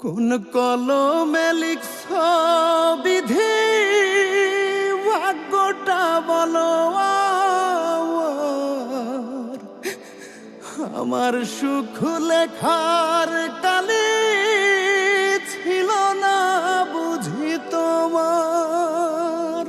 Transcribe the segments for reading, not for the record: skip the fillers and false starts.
কোন কলমে লিখছ বিধি ভাগ্যটা বলো আমার সুখ লেখার কালে ছিল না বুঝি তোমার।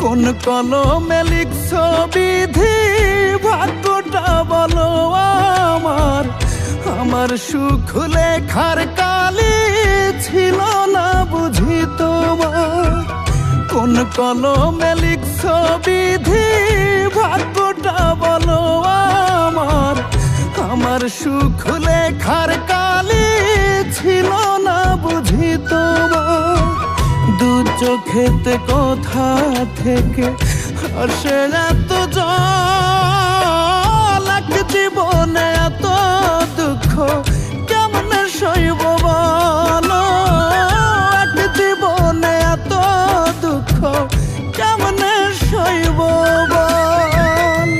কোন কলমে লিখছ বিধি ভাগ্যটা বলো আমার সুখ লেখার কালে ছিল না বুঝি তোমার। কোন কলমে লিখছ বিধি ভাগ্যটা বলো আমার সুখ লেখার কালে ছিল না বুঝি তোমার। দু চোখেতে কোথা থেকে আসে এত জল, এক জীবনে এত দুঃখ কেমনে সইব বলো, এক জীবনে এত দুঃখ কেমনে সইব বল।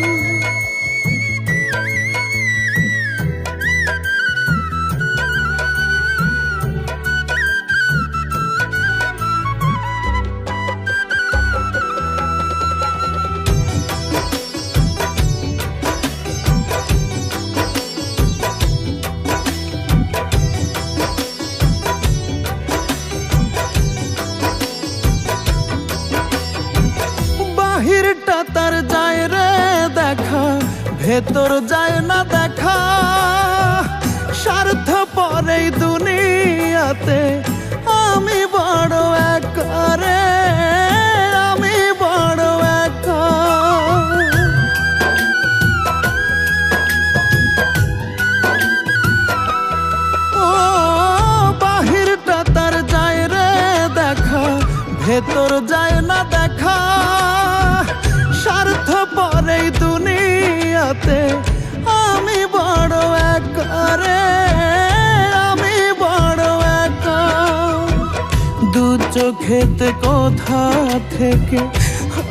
বাহিরটা তার যায় রে দেখা, ভেতর যায় না দেখা। স্বার্থ পরেই দুনিয়াতে আমি বড় একা রে, আমি বড় একা। ও বাহিরটা তার যায় রে দেখা, ভেতর যায় না দেখা। স্বার্থ পরেই দুনিয়াতে আমি বড় একা রে, আমি বড় একা। দু চোখেতে কোথা থেকে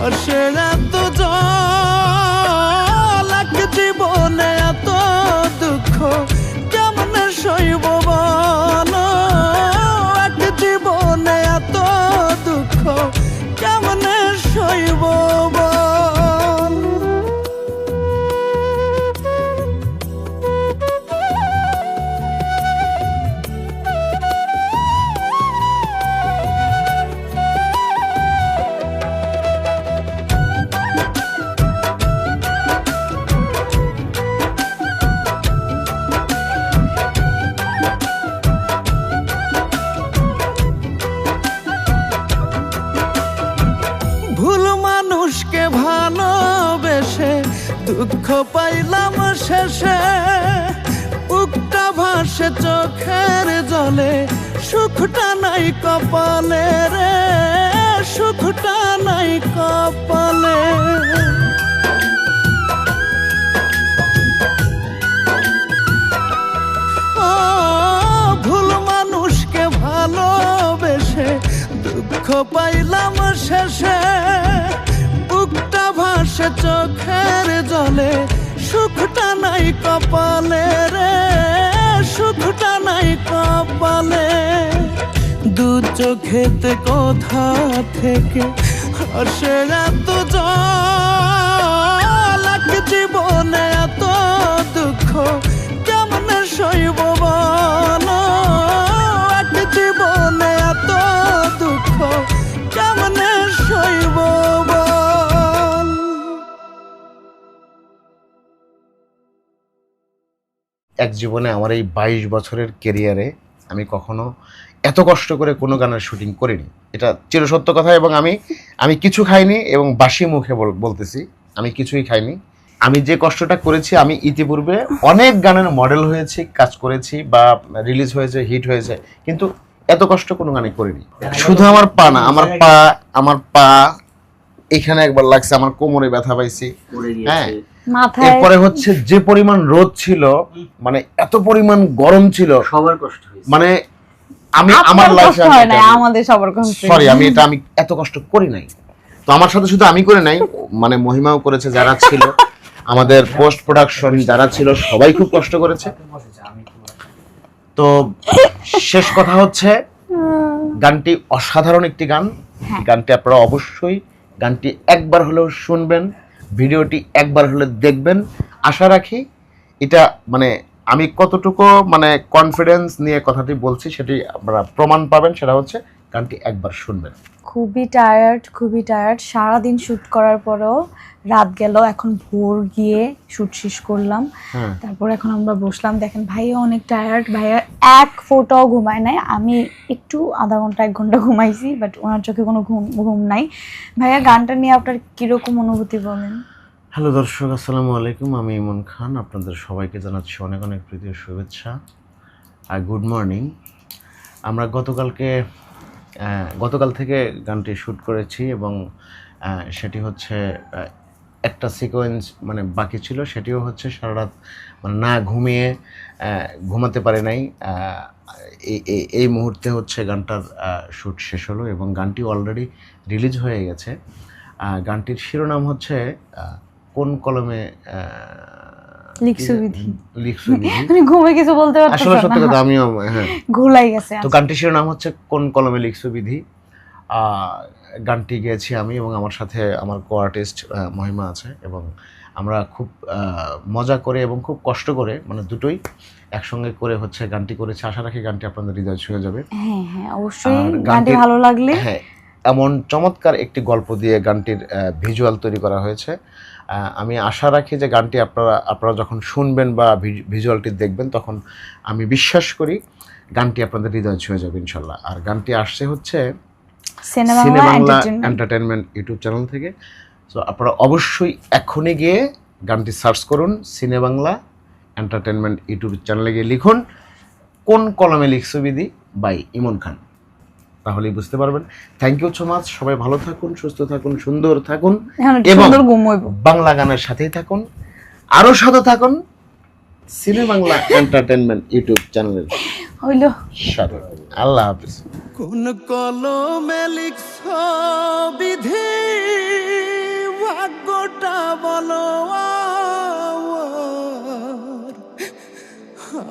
আসে এত জল, এক জীবনে এত দুঃখ কেমনে সইব বলো, এক জীবনে এত দুঃখ কেমনে সইব বল। ভুল মানুষকে ভালোবেসে দুঃখ পাইলাম শেষে। বুকটা ভাসে চোখের জলে, সুখটা নাই কপালে রে, সুখটা নাই কপালে। ও ভুল মানুষকে ভালোবেসে দুঃখ পাইলাম শেষে। বুকটা ভাসে চোখের জলে, সুখটা নাই কপালে রে, সুখটা নাই কপালে। দু চোখেতে কোথা থেকে আসে এত জল, এক জীবনে এত দুঃখ কেমনে সইব বলো, এক জীবনে এত দুঃখ কেমনে সইব বল। এক জীবনে আমার এই 22 বছরের ক্যারিয়ারে আমি কখনো এত কষ্ট করে কোনো গানের শুটিং করিনি, এটা চিরসত্য কথা। এবং আমি কিছু খাইনি, এবং বাসি মুখে বলতেছি আমি কিছুই খাইনি। আমি যে কষ্টটা করেছি, আমি ইতিপূর্বে অনেক গানের মডেল হয়েছি, কাজ করেছি বা রিলিজ হয়েছে, হিট হয়েছে, কিন্তু এত কষ্ট কোনো গানে করিনি। শুধু আমার পা না, আমার পা এখানে একবার লাগছে, আমার কোমরে ব্যথা পাইছি। হ্যাঁ, এরপরে হচ্ছে যে পরিমাণ রোদ ছিল, মানে এত পরিমাণ গরম ছিল, সবার কষ্ট হয়েছে। মানে আমি আমার আপনার লাইফে কষ্ট হয় না, আমাদের সবার কষ্ট। সরি, আমি এত কষ্ট করি নাই। তো আমার সাথে শুধু আমি করে নাই, মানে মহিমাও করেছে, যারা ছিল আমাদের পোস্ট প্রোডাকশন যারা ছিল সবাই খুব কষ্ট করেছে। তো শেষ কথা হচ্ছে গানটি অসাধারণ একটি গান। গানটি আপনারা অবশ্যই গানটি একবার হলেও শুনবেন, ভিডিওটি একবার হলে দেখবেন। আশা রাখি এটা মানে আমি কতটুকু মানে কনফিডেন্স নিয়ে কথাটি বলছি সেটি আপনারা প্রমাণ পাবেন, সেটা হচ্ছে গানটি একবার শুনবেন। খুবই টায়ার্ড, সারাদিন শুট করার পরেও রাত গেল, এখন ভোর গিয়ে শুট শেষ করলাম। তারপর এখন আমরা বসলাম, দেখেন ভাইয়া অনেক টায়ার্ড, ভাইয়া এক ফোঁটাও ঘুমায় নাই। আমি একটু আধা ঘন্টা 1 ঘন্টা ঘুমাইছি, বাট ওনার চোখে কোনো ঘুম নাই। ভাইয়া গানটা নিয়ে আপনার কিরকম অনুভূতি বলেন? হ্যালো দর্শক, আসসালামু আলাইকুম, আমি ইমন খান। আপনাদের সবাইকে জানাচ্ছি অনেক অনেক প্রীতি ও শুভেচ্ছা আর গুড মর্নিং। আমরা গতকাল থেকে গানটি শ্যুট করেছি এবং সেটি হচ্ছে একটা সিকোয়েন্স মানে বাকি ছিল, সেটিও হচ্ছে সারা রাত মানে না ঘুমিয়ে ঘুমাতে পারে নাই। এই মুহূর্তে হচ্ছে গানটার শ্যুট শেষ হলো এবং গানটি অলরেডি রিলিজ হয়ে গেছে। গানটির শিরোনাম হচ্ছে কোন কলমে লিখসুবিধি। আমি ঘুমে কিছু বলতে পারতেছি না, আসলে সত্যি কথা আমিও ঘুলাই গেছে। তো গানটির শিরোনাম হচ্ছে কোন কলমে লিখসুবিধি। গানটি গেয়েছি আমি এবং আমার সাথে আমার কো আর্টিস্ট মহিমা আছে এবং আমরা খুব মজা করে এবং খুব কষ্ট করে মানে দুটোই একসঙ্গে করে হচ্ছে গানটি করেছি। আশা রাখি গানটি আপনাদের হৃদয় ছুঁয়ে যাবে। হ্যাঁ অবশ্যই, গানটি ভালো লাগলে। হ্যাঁ, এমন চমৎকার একটি গল্প দিয়ে গানটির ভিজুয়াল তৈরি করা হয়েছে। আমি আশা রাখি যে গানটি আপনারা যখন শুনবেন বা ভিজুয়ালটি দেখবেন তখন আমি বিশ্বাস করি গানটি আপনাদের হৃদয় ছুঁয়ে যাবে ইনশাল্লাহ। আর গানটি আসছে হচ্ছে সিনেবাংলা এন্টারটেনমেন্ট ইউটিউব চ্যানেল থেকে। সো আপনারা অবশ্যই এখনই গিয়ে গানটি সার্চ করুন, সিনেবাংলা এন্টারটেনমেন্ট ইউটিউব চ্যানেলে গিয়ে লিখুন কোন কলমে লিখসুবিধি বাই ইমন খান, তাহলেই বুঝতে পারবেন। Thank you so much. সবাই ভালো থাকুন, সুস্থ থাকুন, সুন্দর থাকুন এবং বাংলা গানের সাথেই থাকুন, আরো সাথে থাকুন সিনেবাংলা এন্টারটেনমেন্ট ইউটিউব চ্যানেলের সাথে। আল্লাহ হাফিজ। কোন কলমে লিখসবিধি ভাগ্যটা বলো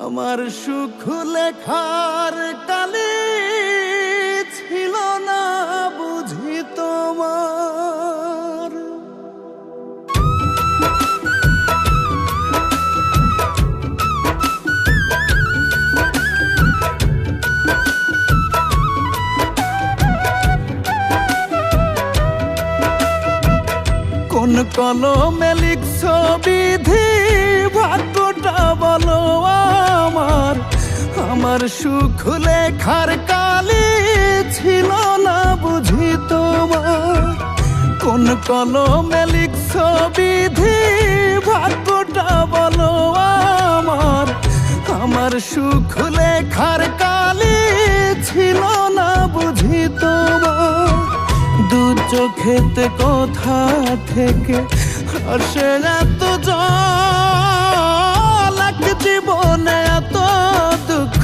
আমার সুখ লেখার কালে ছিল না বুঝি তোমার। কোন কলমে লিখসবিধি ভাগ্যটা বলো আমার সুখ লেখার কালে ছিল না বুঝি তোমার। কোন কলমে লিখসবিধি ভাগ্যটা বলো আমার সুখ লেখার কালে ছিল না বুঝি তোমার। দু চোখেতে কোথা থেকে আসে এত জল, এক জীবনে এত দুঃখ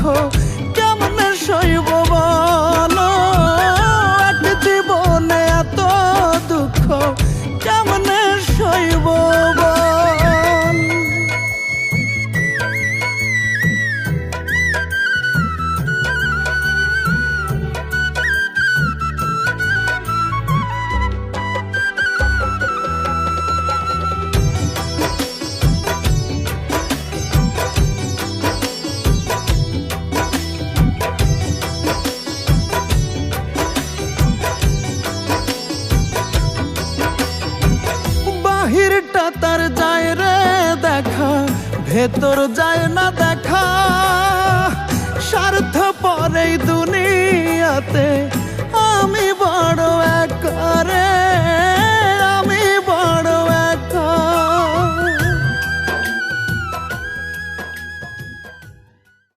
কেমনে সইব বলো, এক জীবনে এত দুঃখ কেমনে সইব বল। বাহিরটা তার যায় রে দেখা, ভেতর যায় না দেখা। স্বার্থ পরেই দুনিয়াতে